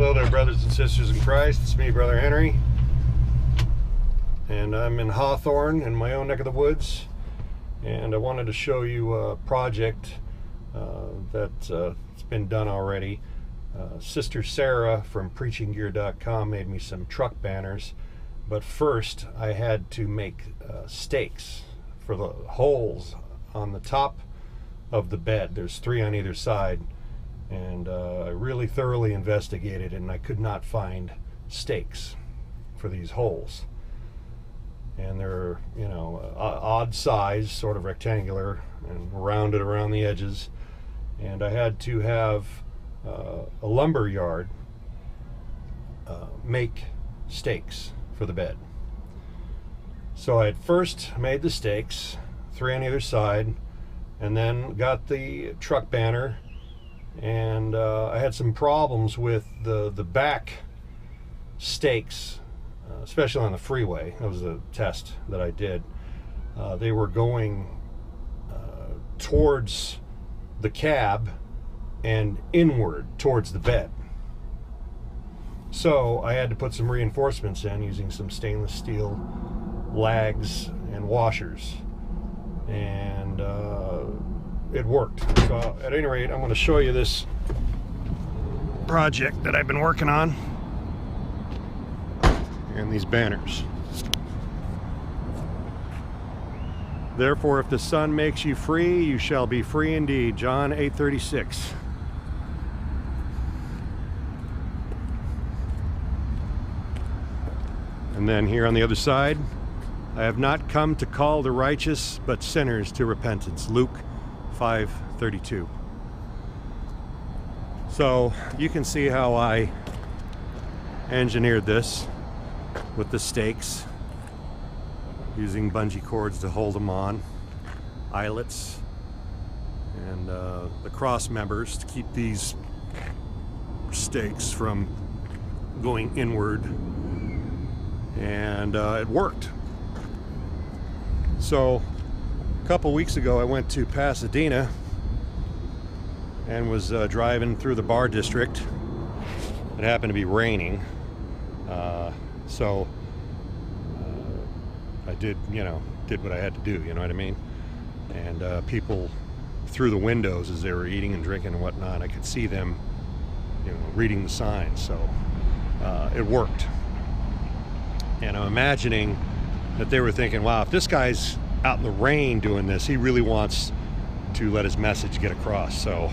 Hello there, brothers and sisters in Christ. It's me, Brother Henry, and I'm in Hawthorne in my own neck of the woods, and I wanted to show you a project that's been done already. Sister Sarah from preachinggear.com made me some truck banners, but first I had to make stakes for the holes on the top of the bed. There's 3 on either side, and I really thoroughly investigated, and I could not find stakes for these holes. And they're, you know, odd size, sort of rectangular and rounded around the edges. And I had to have a lumber yard make stakes for the bed. So I had first made the stakes, 3 on either side, and then got the truck banner. And I had some problems with the back stakes, especially on the freeway. That was a test that I did. They were going towards the cab and inward towards the bed. So I had to put some reinforcements in using some stainless steel lags and washers. And it worked. So at any rate, I'm going to show you this project that I've been working on and these banners. Therefore, if the Son makes you free, you shall be free indeed. John 8:36. And then here on the other side, I have not come to call the righteous, but sinners to repentance. Luke 5:32. So you can see how I engineered this with the stakes, using bungee cords to hold them on, eyelets, and the cross members to keep these stakes from going inward. And it worked. So a couple weeks ago I went to Pasadena and was driving through the bar district. It happened to be raining, so I did what I had to do, you know what I mean? And people through the windows as they were eating and drinking and whatnot, I could see them, reading the signs. So it worked. And I'm imagining that they were thinking, wow, if this guy's out in the rain doing this, he really wants to let his message get across. So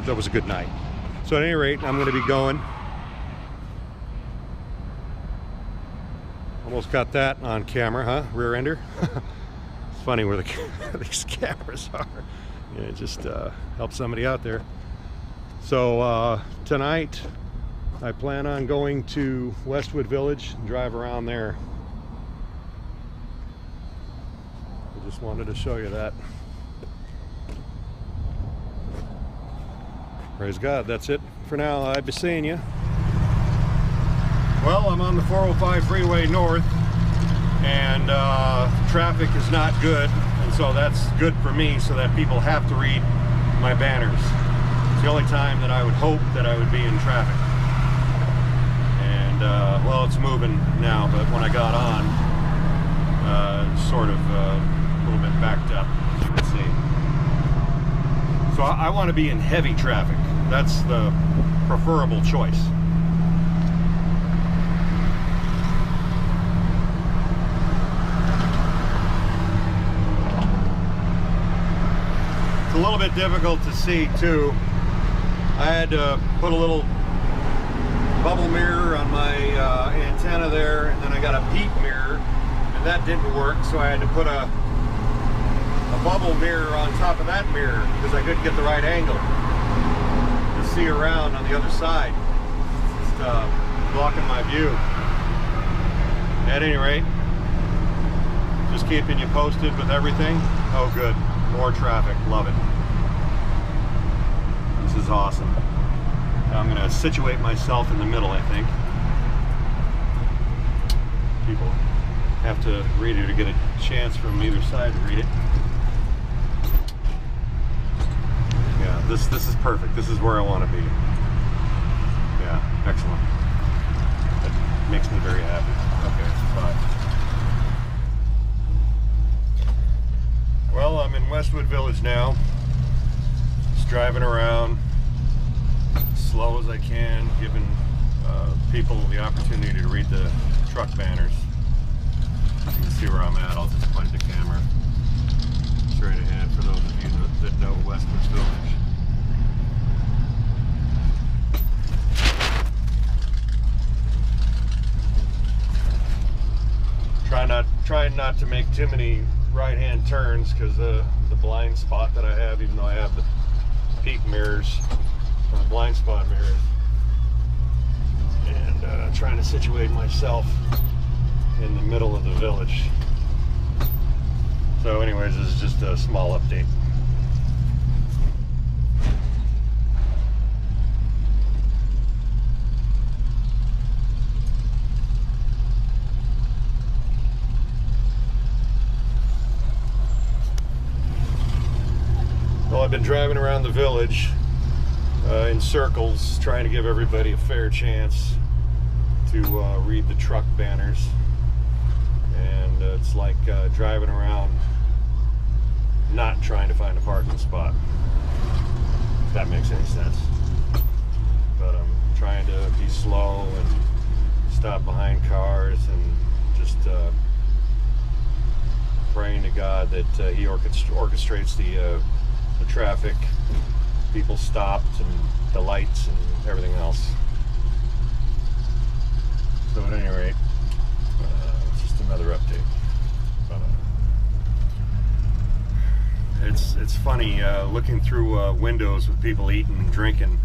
that was a good night. So at any rate, I'm going to be going. Almost got that on camera, huh? Rear ender. It's funny where these cameras are. Yeah, just help somebody out there. So tonight, I plan on going to Westwood Village and drive around there. I just wanted to show you that. Praise God, that's it for now. I'll be seeing you. Well, I'm on the 405 freeway north, and traffic is not good, and so that's good for me, so that people have to read my banners. It's the only time that I would hope that I would be in traffic. Well, it's moving now, but when I got on, sort of a little bit backed up, as you can see. So I want to be in heavy traffic. That's the preferable choice. It's a little bit difficult to see too. I had to put a little bubble mirror on my antenna there, and then I got a peep mirror, and that didn't work, so I had to put a bubble mirror on top of that mirror because I couldn't get the right angle to see around on the other side. It's just blocking my view. At any rate, just keeping you posted with everything. Oh good, more traffic, love it. This is awesome. I'm going to situate myself in the middle, I think. People have to read it or get a chance from either side to read it. Yeah, this is perfect. This is where I want to be. Excellent. That makes me very happy. Okay, bye. Well, I'm in Westwood Village now. Just driving around as slow as I can, giving people the opportunity to read the truck banners. You can see where I'm at. I'll just point the camera straight ahead for those of you that know Westwood Village. Trying not to make too many right-hand turns because the blind spot that I have, even though I have the peak mirrors, blind spot mirrors, and trying to situate myself in the middle of the village. So anyways, this is just a small update. Well, I've been driving around the village in circles, trying to give everybody a fair chance to read the truck banners. And it's like driving around not trying to find a parking spot, if that makes any sense. But I'm trying to be slow and stop behind cars and just praying to God that He orchestrates the traffic, people stopped, and the lights and everything else. So at any rate, it's just another update. It's funny looking through windows with people eating and drinking,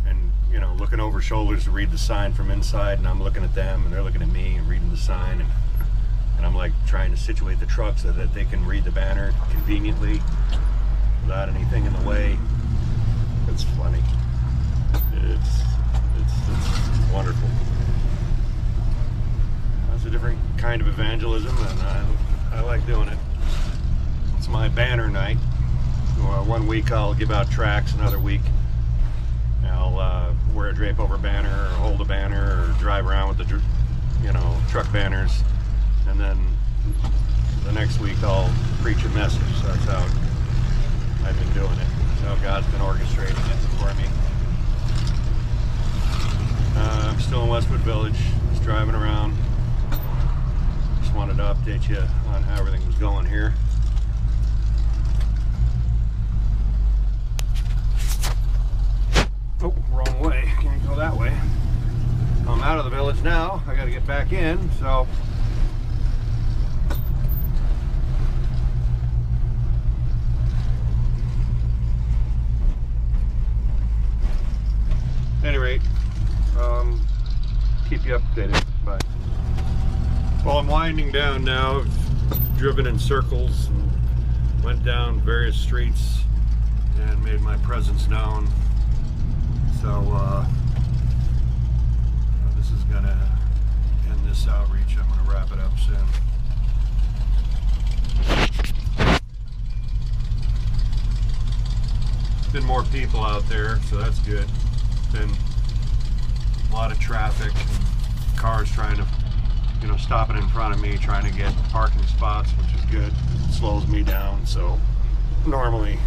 and looking over shoulders to read the sign from inside, and I'm looking at them and they're looking at me and reading the sign, and I'm like trying to situate the truck so that they can read the banner conveniently without anything in the way. It's funny. It's wonderful. That's a different kind of evangelism, and I like doing it. It's my banner night. One week I'll give out tracts, another week I'll wear a drape over banner, or hold a banner, or drive around with the truck banners, and then the next week I'll preach a message. So that's how I've been doing it. That's how God's been orchestrating it for me. I'm still in Westwood Village, just driving around. Just wanted to update you on how everything was going here. Oh, wrong way. Can't go that way. I'm out of the village now. I got to get back in, so at any rate, keep you updated. Bye. Well, I'm winding down now. I've driven in circles and went down various streets and made my presence known. So this is gonna end this outreach. I'm gonna wrap it up soon. Been more people out there, so that's good. Been a lot of traffic and cars trying to, stopping in front of me, trying to get parking spots, which is good. It slows me down, so normally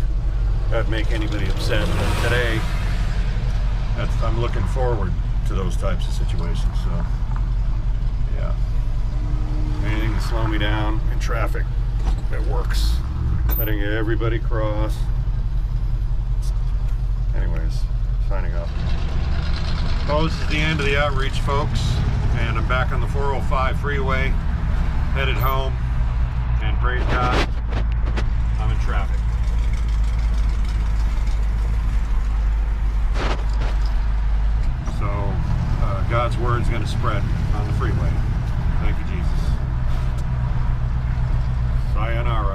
that'd make anybody upset, but today I'm looking forward to those types of situations. So yeah, anything to slow me down in traffic that works, letting everybody cross. Anyways, signing off. Well, this is the end of the outreach, folks, and I'm back on the 405 freeway, headed home, and praise God, I'm in traffic. So God's word is going to spread on the freeway. Thank you, Jesus. Sayonara.